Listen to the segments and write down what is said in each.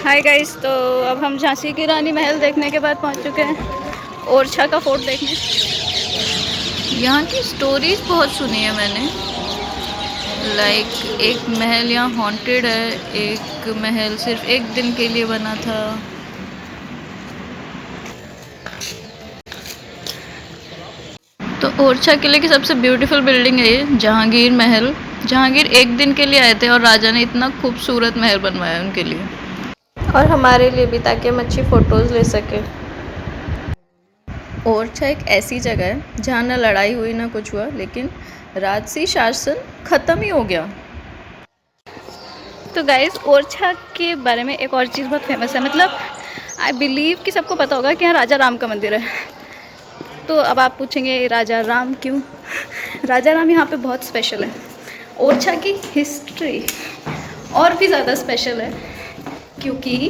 Hi guys, तो अब हम झांसी की रानी महल देखने के बाद पहुंच चुके हैं ओरछा का फोर्ट देखने। यहाँ की स्टोरीज बहुत सुनी है मैंने। एक महल यहाँ हॉन्टेड है, एक महल सिर्फ एक दिन के लिए बना था। तो ओरछा किले की सबसे ब्यूटीफुल बिल्डिंग है ये जहांगीर महल। जहांगीर एक दिन के लिए आए थे और राजा ने इतना खूबसूरत महल बनवाया उनके लिए और हमारे लिए भी, ताकि हम अच्छी फ़ोटोज़ ले सकें। ओरछा एक ऐसी जगह है जहाँ ना लड़ाई हुई ना कुछ हुआ, लेकिन राजसी शासन ख़त्म ही हो गया। तो गाइस, ओरछा के बारे में एक और चीज़ बहुत फेमस है, मतलब आई बिलीव कि सबको पता होगा कि यहाँ राजा राम का मंदिर है। तो अब आप पूछेंगे राजा राम क्यों? राजा राम यहाँ पे बहुत स्पेशल है। ओरछा की हिस्ट्री और भी ज़्यादा स्पेशल है क्योंकि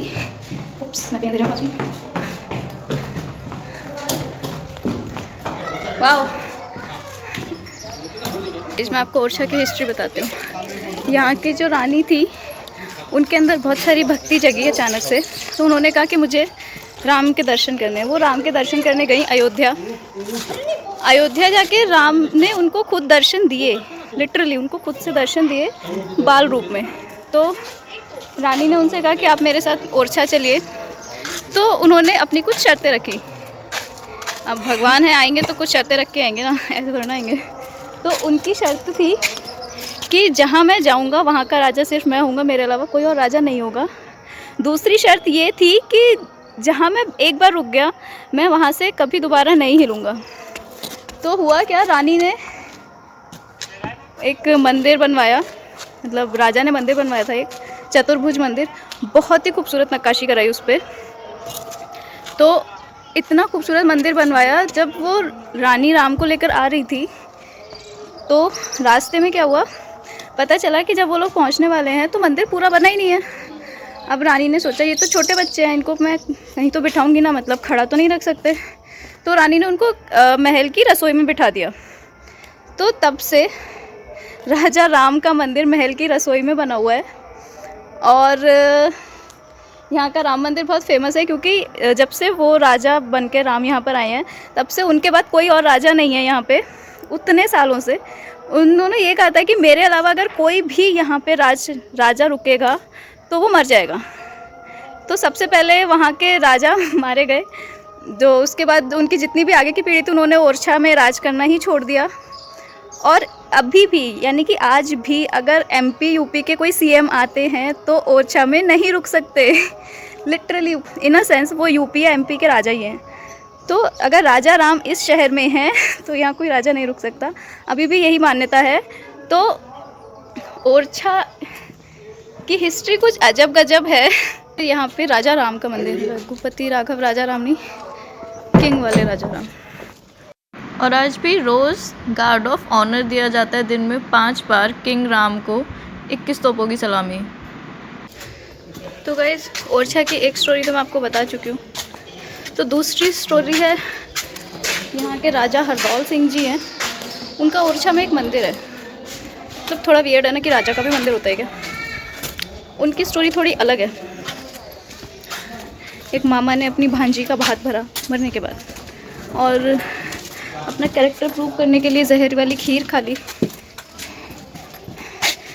वाह, इसमें आपको ओरछा की हिस्ट्री बताती हूँ। यहाँ की जो रानी थी उनके अंदर बहुत सारी भक्ति जगी अचानक से, तो उन्होंने कहा कि मुझे राम के दर्शन करने हैं। वो राम के दर्शन करने गई अयोध्या। अयोध्या जाके राम ने उनको खुद दर्शन दिए, लिटरली उनको खुद से दर्शन दिए बाल रूप में। तो रानी ने उनसे कहा कि आप मेरे साथ ओरछा चलिए। तो उन्होंने अपनी कुछ शर्तें रखी। अब भगवान है, आएंगे तो कुछ शर्तें रख के आएंगे ना, ऐसे थोड़ा ना आएंगे। तो उनकी शर्त थी कि जहाँ मैं जाऊँगा वहाँ का राजा सिर्फ मैं होऊंगा, मेरे अलावा कोई और राजा नहीं होगा। दूसरी शर्त ये थी कि जहाँ मैं एक बार रुक गया मैं वहाँ से कभी दोबारा नहीं हिलूँगा। तो हुआ क्या, रानी ने एक मंदिर बनवाया, मतलब राजा ने मंदिर बनवाया था, एक चतुर्भुज मंदिर। बहुत ही खूबसूरत नक्काशी कराई उस पर। तो इतना खूबसूरत मंदिर बनवाया। जब वो रानी राम को लेकर आ रही थी तो रास्ते में क्या हुआ, पता चला कि जब वो लोग पहुंचने वाले हैं तो मंदिर पूरा बना ही नहीं है। अब रानी ने सोचा ये तो छोटे बच्चे हैं, इनको मैं कहीं तो बिठाऊंगी ना, मतलब खड़ा तो नहीं रख सकते। तो रानी ने उनको महल की रसोई में बिठा दिया। तो तब से राजा राम का मंदिर महल की रसोई में बना हुआ है। और यहाँ का राम मंदिर बहुत फेमस है क्योंकि जब से वो राजा बन के राम यहाँ पर आए हैं तब से उनके बाद कोई और राजा नहीं है यहाँ पे। उतने सालों से उन्होंने ये कहा था कि मेरे अलावा अगर कोई भी यहाँ पे राजा रुकेगा तो वो मर जाएगा। तो सबसे पहले वहाँ के राजा मारे गए, जो उसके बाद उनकी जितनी भी आगे की पीढ़ी थी उन्होंने ओरछा में राज करना ही छोड़ दिया। और अभी भी, यानी कि आज भी, अगर एमपी यूपी के कोई सीएम आते हैं तो ओरछा में नहीं रुक सकते। लिटरली इन अ सेंस वो यूपी या एमपी के राजा ही हैं। तो अगर राजा राम इस शहर में हैं तो यहाँ कोई राजा नहीं रुक सकता, अभी भी यही मान्यता है। तो ओरछा की हिस्ट्री कुछ अजब गजब है। यहाँ पे राजा राम का मंदिर, रघुपति राघव राजा राम नहीं, किंग वाले राजा राम। और आज भी रोज़ गार्ड ऑफ ऑनर दिया जाता है दिन में 5 बार किंग राम को 21 तोपों की सलामी। तो गाइस, ओरछा की एक स्टोरी तो मैं आपको बता चुकी हूँ। तो दूसरी स्टोरी है, यहाँ के राजा हरदौल सिंह जी हैं, उनका ओरछा में एक मंदिर है। मतलब थोड़ा वियर्ड है ना कि राजा का भी मंदिर होता है क्या। उनकी स्टोरी थोड़ी अलग है। एक मामा ने अपनी भांजी का भात भरा मरने के बाद, और अपना कैरेक्टर प्रूव करने के लिए जहर वाली खीर खा ली।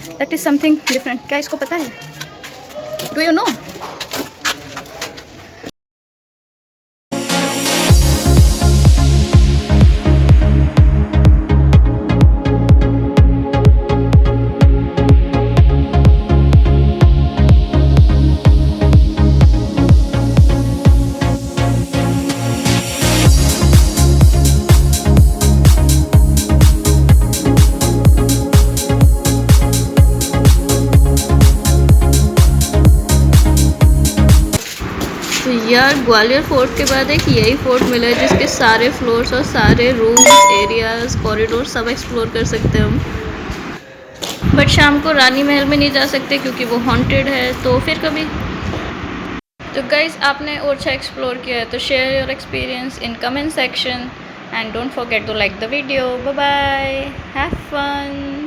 That is something different. क्या इसको पता है? Do you know? यार, ग्वालियर फोर्ट के बाद एक यही फोर्ट मिला है जिसके सारे फ्लोर्स और सारे रूम्स, एरियाज, कॉरिडोर सब एक्सप्लोर कर सकते हैं हम। बट शाम को रानी महल में नहीं जा सकते क्योंकि वो हॉन्टेड है, तो फिर कभी। तो गाइज, आपने ओरछा एक्सप्लोर किया है तो share your experience in comment section and don't forget to like the video. Bye bye, have fun.